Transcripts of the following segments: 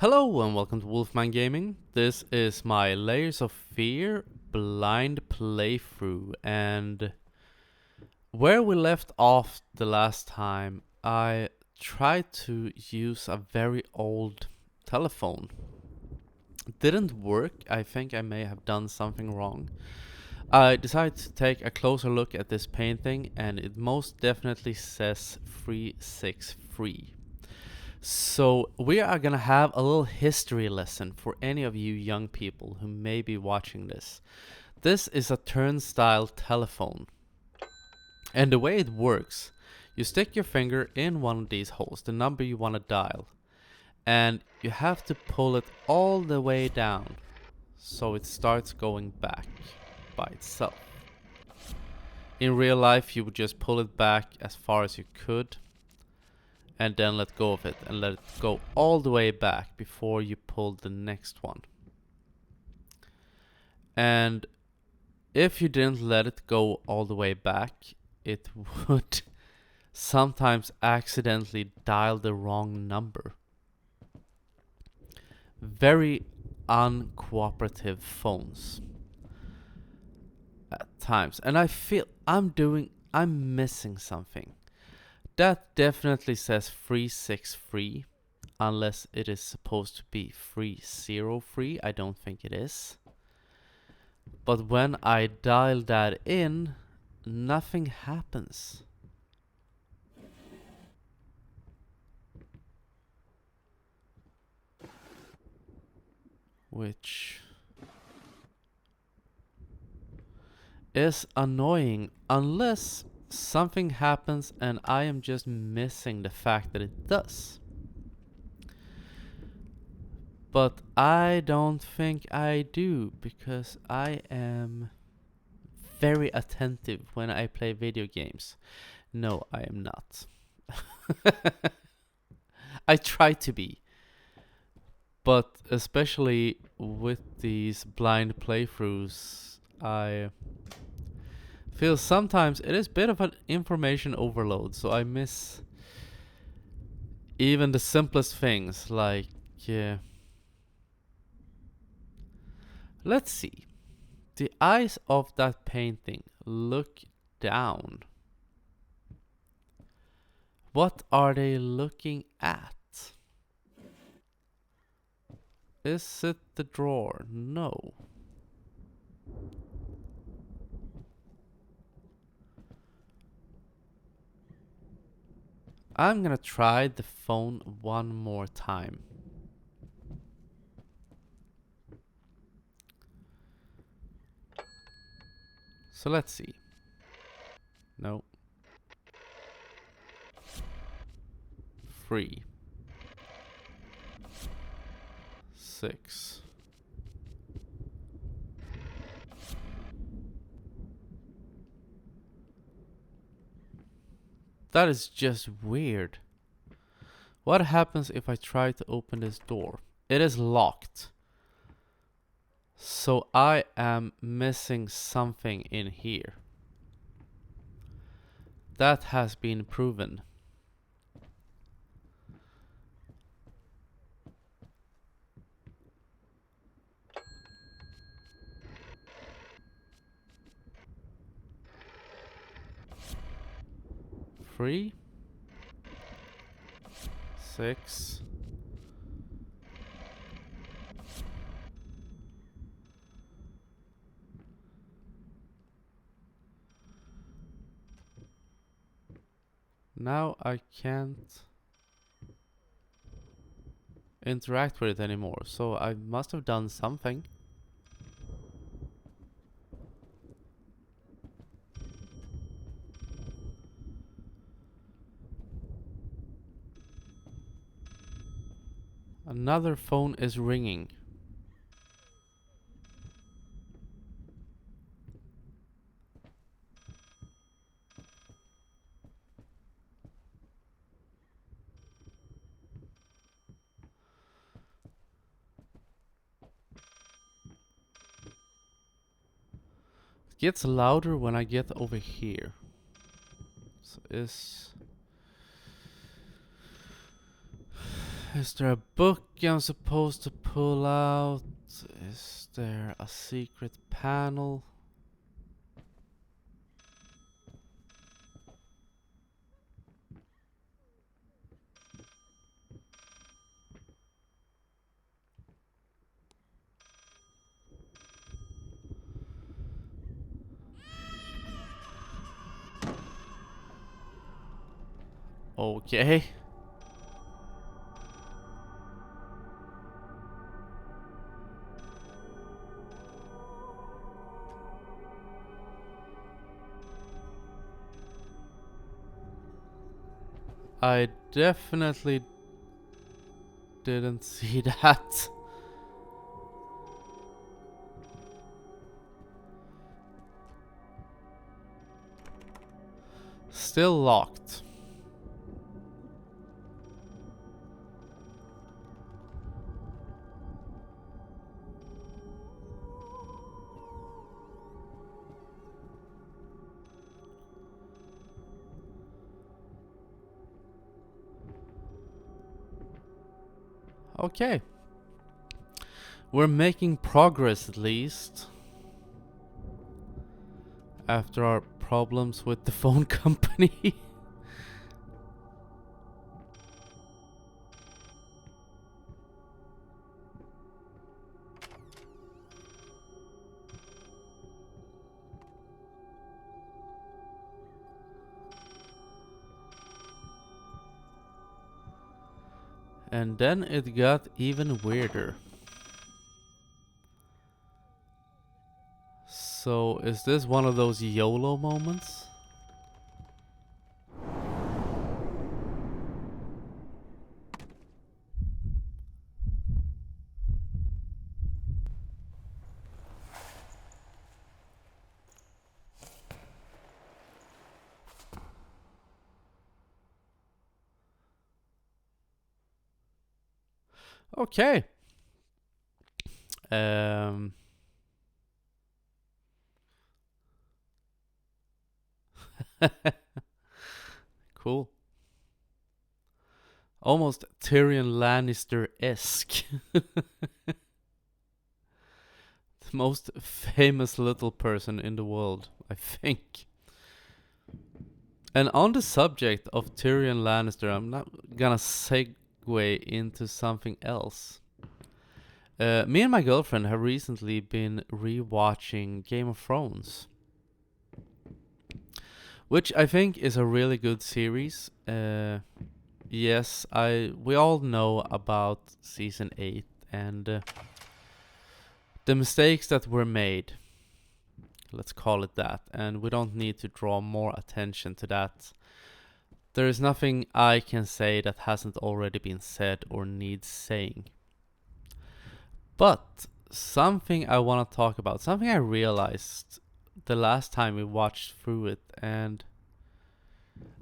Hello and welcome to Wolfman Gaming. This is my Layers of Fear blind playthrough, and where we left off the last time, I tried to use a very old telephone. It didn't work. I think I may have done something wrong. I decided to take a closer look at this painting, and it most definitely says 363. So we are gonna have a little history lesson for any of you young people who may be watching this. This is a turnstile telephone. And the way it works, you stick your finger in one of these holes, the number you want to dial. And you have to pull it all the way down so it starts going back by itself. In real life, you would just pull it back as far as you could and then let go of it and let it go all the way back before you pull the next one. And if you didn't let it go all the way back, it would sometimes accidentally dial the wrong number. Very uncooperative phones at times. And I feel I'm missing something. That definitely says 363, unless it is supposed to be 303. I don't think it is. But when I dial that in, nothing happens. Which is annoying, unless something happens and I am just missing the fact that it does. But I don't think I do, because I am very attentive when I play video games. No, I am not. I try to be. But especially with these blind playthroughs, I feel sometimes it is a bit of an information overload, so I miss even the simplest things, like let's see. The eyes of that painting look down. What are they looking at? Is it the drawer? No. I'm gonna try the phone one more time. So let's see. No. 3. 6. That is just weird. What happens if I try to open this door? It is locked. So I am missing something in here. That has been proven. Three, 6. Now I can't interact with it anymore, so I must have done something. Another phone is ringing. It gets louder when I get over here. So Is there a book I'm supposed to pull out? Is there a secret panel? Okay. I definitely didn't see that. Still locked. Okay. We're making progress at least. After our problems with the phone company. And then it got even weirder. So, is this one of those YOLO moments? Okay. Um. Cool. Almost Tyrion Lannister-esque. The most famous little person in the world, I think. And on the subject of Tyrion Lannister, I'm not gonna segue into something else. Me and my girlfriend have recently been rewatching Game of Thrones, which I think is a really good series. Yes, we all know about season 8 and the mistakes that were made. Let's call it that, and we don't need to draw more attention to that. There is nothing I can say that hasn't already been said or needs saying. But something I want to talk about, something I realized the last time we watched through it, and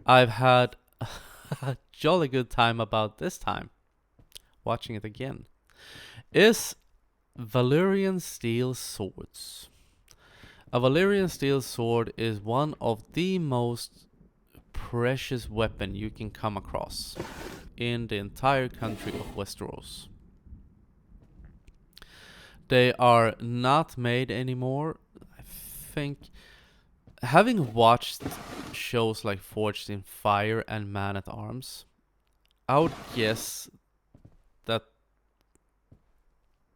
I've had a jolly good time about this time, watching it again, is Valyrian steel swords. A Valyrian steel sword is one of the most precious weapon you can come across in the entire country of Westeros. They are not made anymore. I think, having watched shows like Forged in Fire and Man at Arms, I would guess that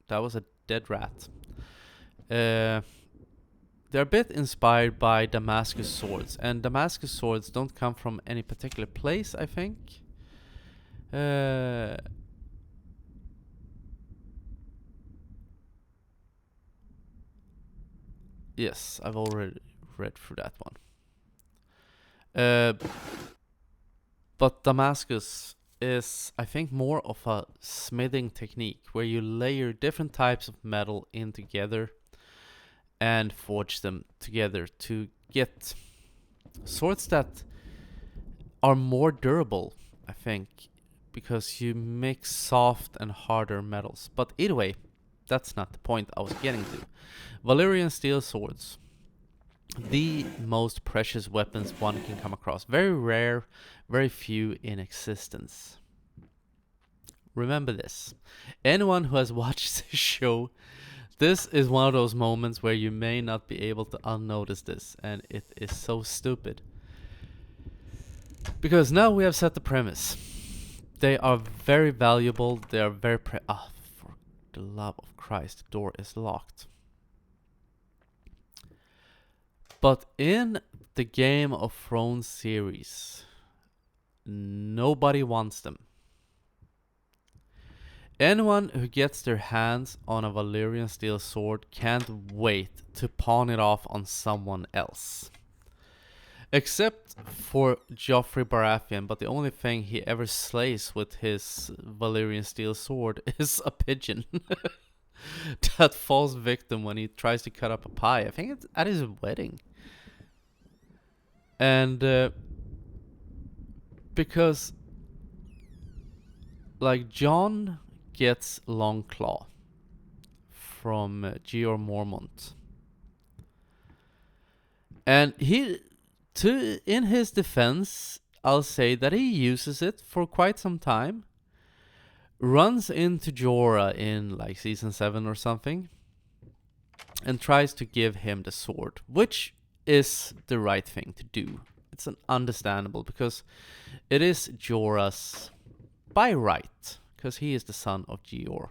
that was a dead rat. They're a bit inspired by Damascus swords, and Damascus swords don't come from any particular place, I think. Yes, I've already read through that one. But Damascus is, I think, more of a smithing technique where you layer different types of metal in together and forge them together to get swords that are more durable, I think, because you mix soft and harder metals. But either way, that's not the point I was getting to. Valyrian steel swords, the most precious weapons one can come across. Very rare, very few in existence. Remember this. Anyone who has watched this show, this is one of those moments where you may not be able to unnotice this, and it is so stupid. Because now we have set the premise. They are very valuable, they are very for the love of Christ, the door is locked. But in the Game of Thrones series, nobody wants them. Anyone who gets their hands on a Valyrian steel sword can't wait to pawn it off on someone else. Except for Joffrey Baratheon, but the only thing he ever slays with his Valyrian steel sword is a pigeon that falls victim when he tries to cut up a pie. I think it's at his wedding. And because like Jon gets Longclaw from Jeor Mormont. And in his defense, I'll say that he uses it for quite some time. Runs into Jorah in like season 7 or something. And tries to give him the sword, which is the right thing to do. It's understandable because it is Jorah's by right, because he is the son of Jeor.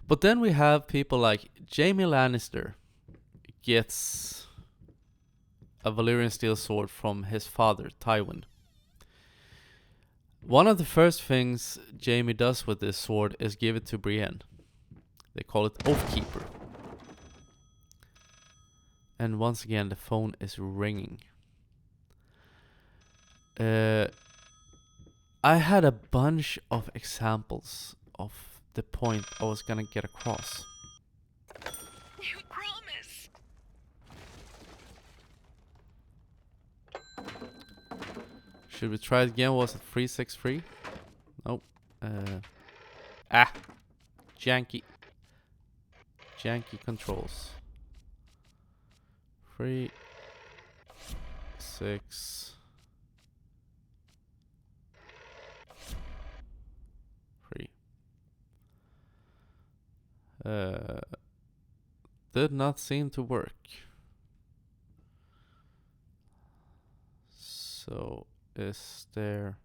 But then we have people like Jaime Lannister gets a Valyrian steel sword from his father, Tywin. One of the first things Jaime does with this sword is give it to Brienne. They call it Oathkeeper. And once again, the phone is ringing. I had a bunch of examples of the point I was gonna get across. You promise. Should we try it again? Was it 363? Nope. Janky controls. 3 6 3. Did not seem to work. So is there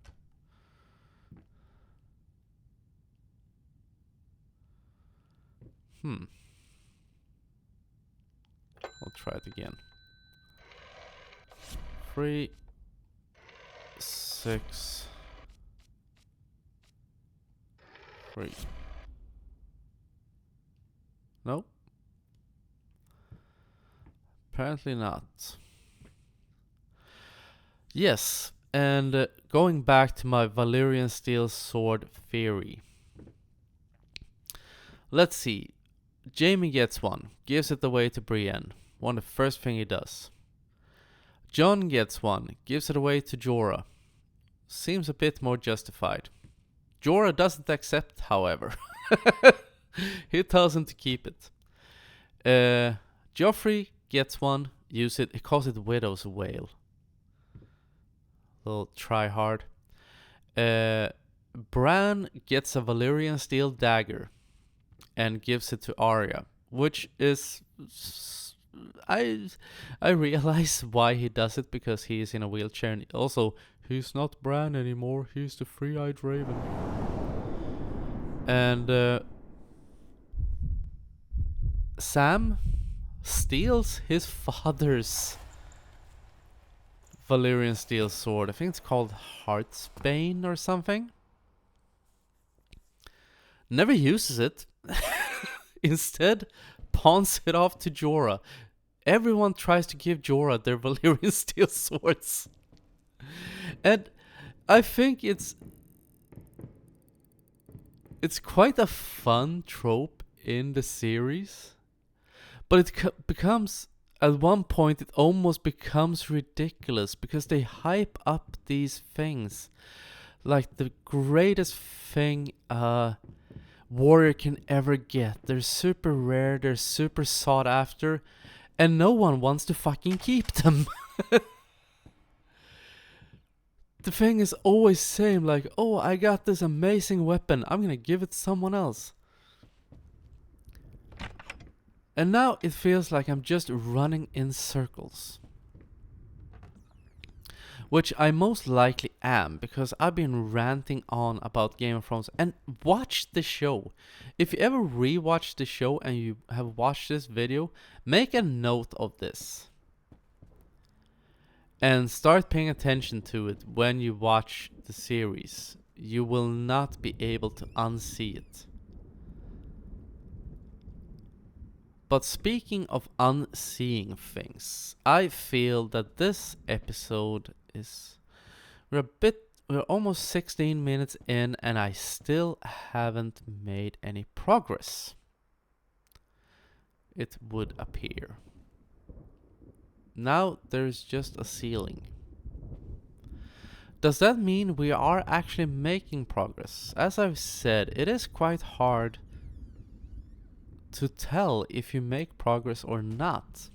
I'll try it again. 3 6 3. Nope. Apparently not. Yes, and going back to my Valyrian steel sword theory. Let's see. Jaime gets one, gives it away to Brienne. One of the first thing he does. Jon gets one, gives it away to Jorah. Seems a bit more justified. Jorah doesn't accept, however. He tells him to keep it. Joffrey gets one, use it. He calls it Widow's Wail. Little try hard. Bran gets a Valyrian steel dagger and gives it to Arya, which is I realize why he does it, because he is in a wheelchair, and also he's not Bran anymore, he's the three-eyed raven. And Sam steals his father's Valyrian steel sword. I think it's called Heartsbane or something. Never uses it. Instead, pawns it off to Jorah. Everyone tries to give Jorah their Valyrian steel swords. And I think it's quite a fun trope in the series. But it becomes, at one point, it almost becomes ridiculous because they hype up these things like the greatest thing a warrior can ever get. They're super rare, they're super sought after, and no one wants to fucking keep them. the thing is always same, like, oh, I got this amazing weapon, I'm gonna give it to someone else. And now it feels like I'm just running in circles. Which I most likely am, because I've been ranting on about Game of Thrones. And watch the show. If you ever rewatch the show and you have watched this video, make a note of this. And start paying attention to it when you watch the series. You will not be able to unsee it. But speaking of unseeing things, I feel that this episode is... We're almost 16 minutes in and I still haven't made any progress. It would appear. Now there's just a ceiling. Does that mean we are actually making progress? As I've said, it is quite hard to tell if you make progress or not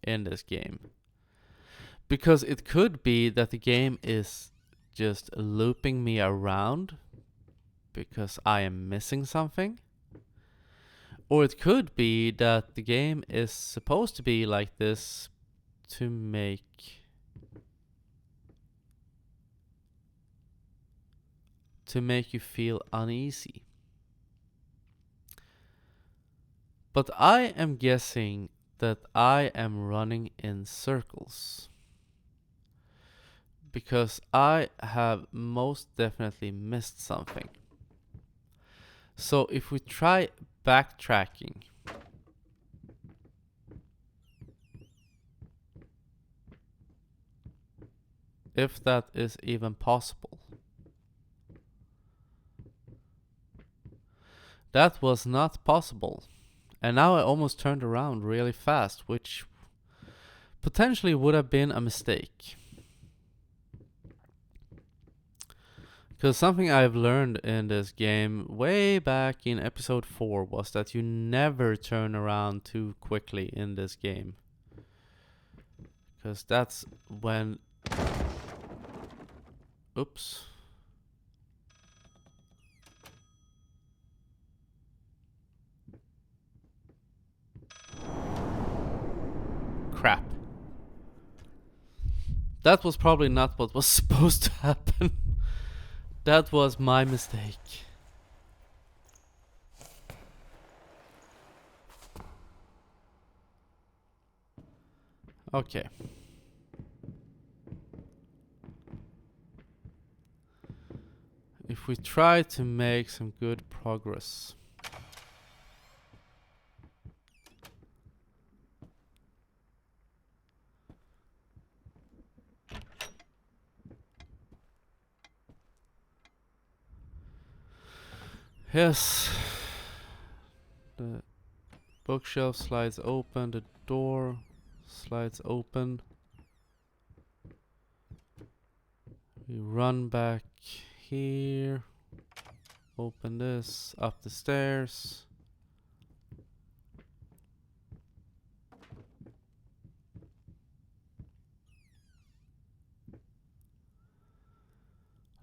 in this game. Because it could be that the game is just looping me around because I am missing something. Or it could be that the game is supposed to be like this to make you feel uneasy. But I am guessing that I am running in circles. Because I have most definitely missed something. So if we try backtracking, if that is even possible. That was not possible. And now I almost turned around really fast, which potentially would have been a mistake. Because something I've learned in this game way back in episode 4 was that you never turn around too quickly in this game. Because that's when... Oops. Crap. That was probably not what was supposed to happen. That was my mistake. Okay. If we try to make some good progress. Yes. The bookshelf slides open, the door slides open. We run back here. Open this, up the stairs.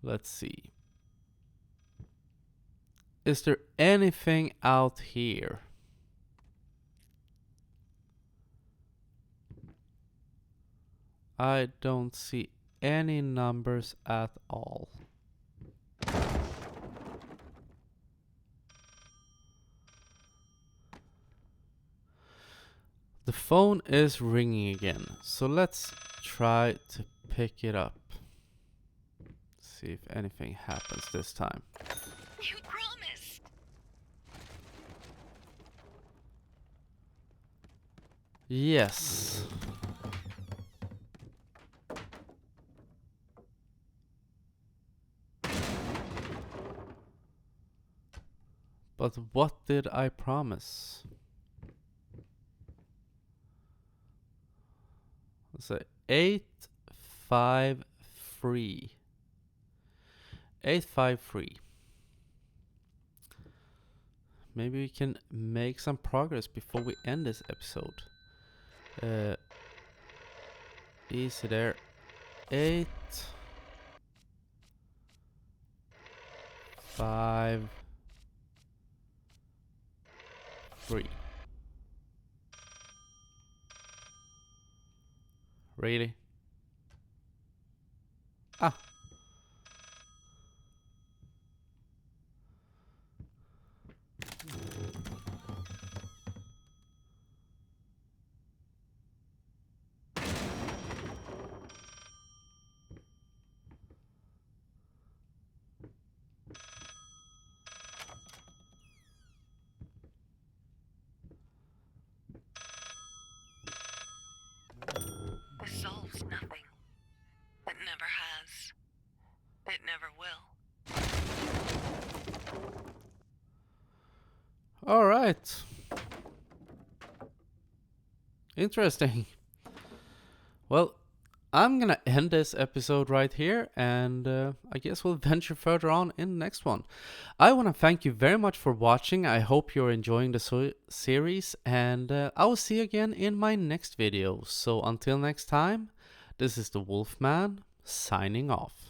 Let's see. Is there anything out here? I don't see any numbers at all. The phone is ringing again, so let's try to pick it up. See if anything happens this time. You promised. Yes. But what did I promise? Let's say 853. 853. Maybe we can make some progress before we end this episode. Easy there. 8, 5, 3. Really? Ah. This solves nothing. It never has. It never will. All right. Interesting. Well, I'm gonna end this episode right here, and I guess we'll venture further on in the next one. I want to thank you very much for watching. I hope you're enjoying the series, and I will see you again in my next video. So until next time, this is the Wolfman signing off.